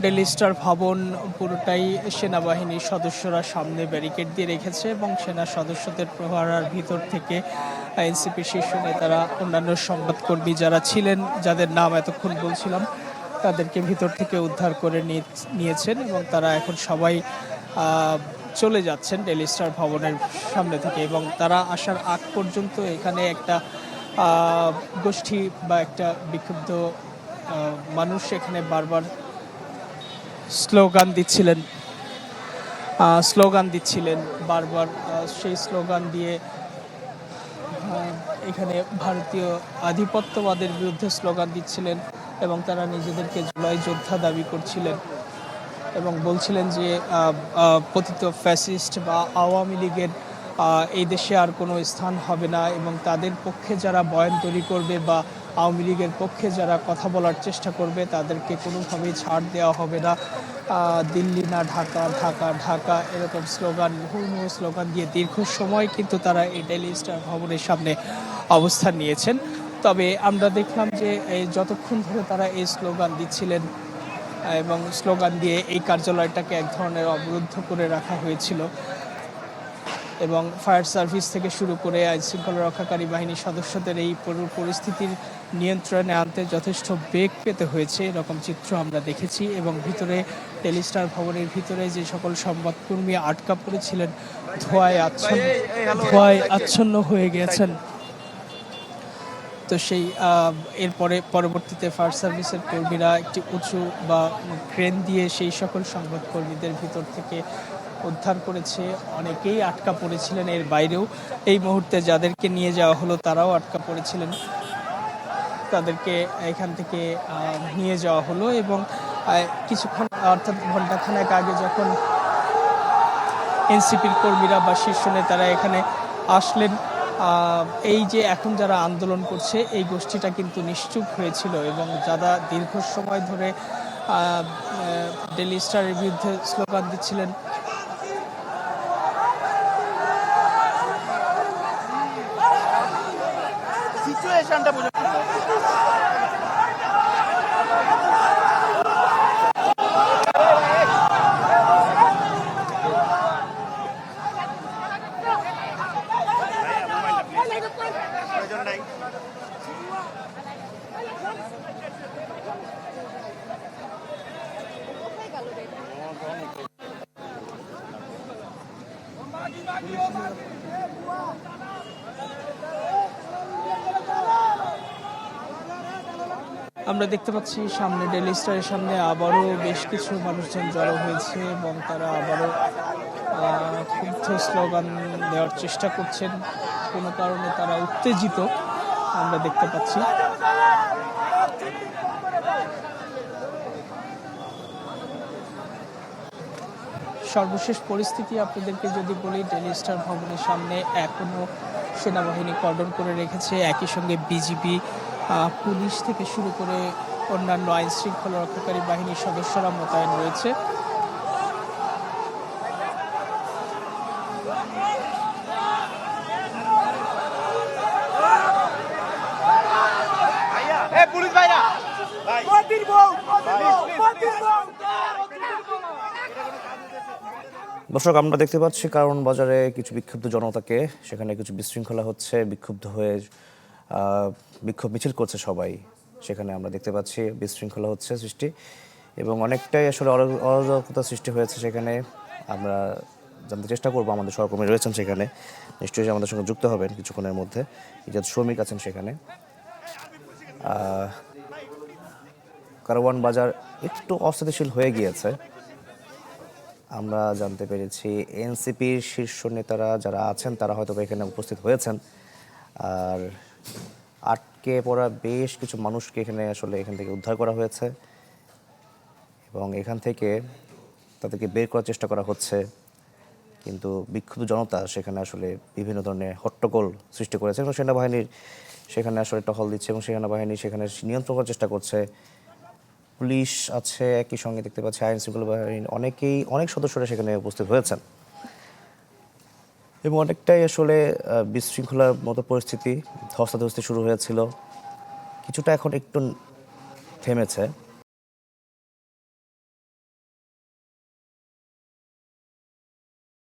Daily star ভবন পুরোটাই সেনাবাহিনীর সদস্যরা সামনে ব্যারিকেড দিয়ে রেখেছে এবং সেনা সদস্যদের প্রহারার ভিতর থেকে এনসিপি শীর্ষ নেতারা, অন্যান্য সংবাদকর্মী যারা ছিলেন, যাদের নাম এতক্ষণ বলছিলাম, তাদেরকে ভিতর থেকে উদ্ধার করে নিয়েছেন এবং তারা এখন সবাই চলে যাচ্ছেন ডেইলি স্টার ভবনের সামনে থেকে। এবং তারা আসার আগ পর্যন্ত এখানে একটা গোষ্ঠী বা একটা বিক্ষুব্ধ মানুষ এখানে বারবার স্লোগান দিচ্ছিলেন বারবার। সেই স্লোগান দিয়ে এখানে ভারতীয় আধিপত্যবাদের বিরুদ্ধে স্লোগান দিচ্ছিলেন এবং তারা নিজেদেরকে জুলাই যোদ্ধা দাবি করছিলেন এবং বলছিলেন যে পতিত ফ্যাসিস্ট বা আওয়ামী লীগের এই দেশে আর কোনো স্থান হবে না এবং তাদের পক্ষে যারা বয়ান তৈরি করবে বা আওয়ামী লীগের পক্ষে যারা কথা বলার চেষ্টা করবে তাদেরকে কোনোভাবেই ছাড় দেওয়া হবে না। দিল্লি না ঢাকা, ঢাকা ঢাকা, এরকম স্লোগান, মুহুর্মুহু স্লোগান দিয়ে দীর্ঘ সময় কিন্তু তারা এই ডেইলি স্টার ভবনের সামনে অবস্থান নিয়েছেন। তবে আমরা দেখলাম যে যতক্ষণ ধরে তারা এই স্লোগান দিচ্ছিলেন এবং স্লোগান দিয়ে এই কার্যালয়টাকে এক ধরনের অবরুদ্ধ করে রাখা হয়েছিল এবং ফায়ার সার্ভিস থেকে শুরু করে আইনশৃঙ্খলা রক্ষাকারী বাহিনীর সদস্যদের এই পরিস্থিতির নিয়ন্ত্রণে আনতে যথেষ্ট বেগ পেতে হয়েছে, এরকম চিত্র আমরা দেখেছি। এবং ভিতরে ডেইলি স্টার ভবনের ভিতরে যে সকল সংবাদকর্মী আটকা পড়েছিলেন ধোঁয়ায় আচ্ছন্ন হয়ে গিয়েছেন। তো সেই পরবর্তীতে ফায়ার সার্ভিসের কর্মীরা একটি উঁচু বা ক্রেন দিয়ে সেই সকল সংবাদকর্মীদের ভিতর থেকে উদ্ধার করেছে। অনেকেই আটকা পড়েছিলেন এর বাইরেও। এই মুহূর্তে যাদেরকে নিয়ে যাওয়া হলো তারাও আটকা পড়েছিলেন, তাদেরকে এখান থেকে নিয়ে যাওয়া হলো। এবং কিছুক্ষণ অর্থাৎ ঘণ্টাখানেক আগে যখন এনসিপির কর্মীরা বা শীর্ষ নেতারা এখানে আসলেন, এই যে এখন যারা আন্দোলন করছে এই গোষ্ঠীটা কিন্তু নিশ্চুপ হয়েছিল এবং যারা দীর্ঘ সময় ধরে ডেইলি স্টারের বিরুদ্ধে স্লোগান দিচ্ছিলেন, সিচুয়েশনটা বুঝে আমরা দেখতে পাচ্ছি সামনে ডেইলি স্টারের সামনে আবারও বেশ কিছু মানুষজন জড়ো হয়েছে এবং তারা আবারও ক্ষুব্ধ স্লোগান দেওয়ার চেষ্টা করছেন। কোনো কারণে তারা উত্তেজিত আমরা দেখতে পাচ্ছি। সর্বশেষ পরিস্থিতি আপনাদেরকে যদি বলি, ডেইলি স্টার ভবনের সামনে এখনো সেনাবাহিনী কর্ডন করে রেখেছে, একই সঙ্গে বিজিবি, পুলিশ থেকে শুরু করে অন্যান্য আইন শৃঙ্খলা রক্ষাকারী বাহিনীর সদস্যরা মোতায়েন রয়েছে। দর্শক, আমরা দেখতে পাচ্ছি কারণ বাজারে কিছু বিক্ষুব্ধ জনতাকে, সেখানে কিছু বিশৃঙ্খলা হচ্ছে, বিক্ষুব্ধ হয়ে বিক্ষোভ মিছিল করছে সবাই। সেখানে আমরা দেখতে পাচ্ছি বিশৃঙ্খলা হচ্ছে সৃষ্টি এবং অনেকটাই আসলে অরাজকতা সৃষ্টি হয়েছে। সেখানে আমরা জানতে চেষ্টা করবো, আমাদের সহকর্মী রয়েছেন সেখানে, নিশ্চয়ই আমাদের সঙ্গে যুক্ত হবেন কিছুক্ষণের মধ্যে। ইজাদ শ্রমিক আছেন সেখানে। কারওয়ান বাজার একটু অস্থিতিশীল হয়ে গিয়েছে। আমরা জানতে পেরেছি এনসিপির শীর্ষ নেতারা যারা আছেন তারা হয়তো এখানে উপস্থিত হয়েছেন, আর আটকে পড়া বেশ কিছু মানুষকে এখানে এখান থেকে উদ্ধার করা হয়েছে এবং এখান থেকে তাদেরকে বের করার চেষ্টা করা হচ্ছে। কিন্তু বিক্ষুব্ধ জনতা সেখানে বিভিন্ন ধরনের হট্টগোল সৃষ্টি করেছে এবং সেনাবাহিনীর সেখানে টহল দিচ্ছে এবং সেনাবাহিনী সেখানে নিয়ন্ত্রণ করার চেষ্টা করছে। পুলিশ আছে, একই সঙ্গে দেখতে পাচ্ছি আইন শৃঙ্খলা বাহিনীর অনেক সদস্যরা সেখানে উপস্থিত হয়েছেন এবং অনেকটাই বিশৃঙ্খলার মতো পরিস্থিতি, ধস্তাধস্তি শুরু হয়েছিল, কিছুটা এখন একটু থেমেছে।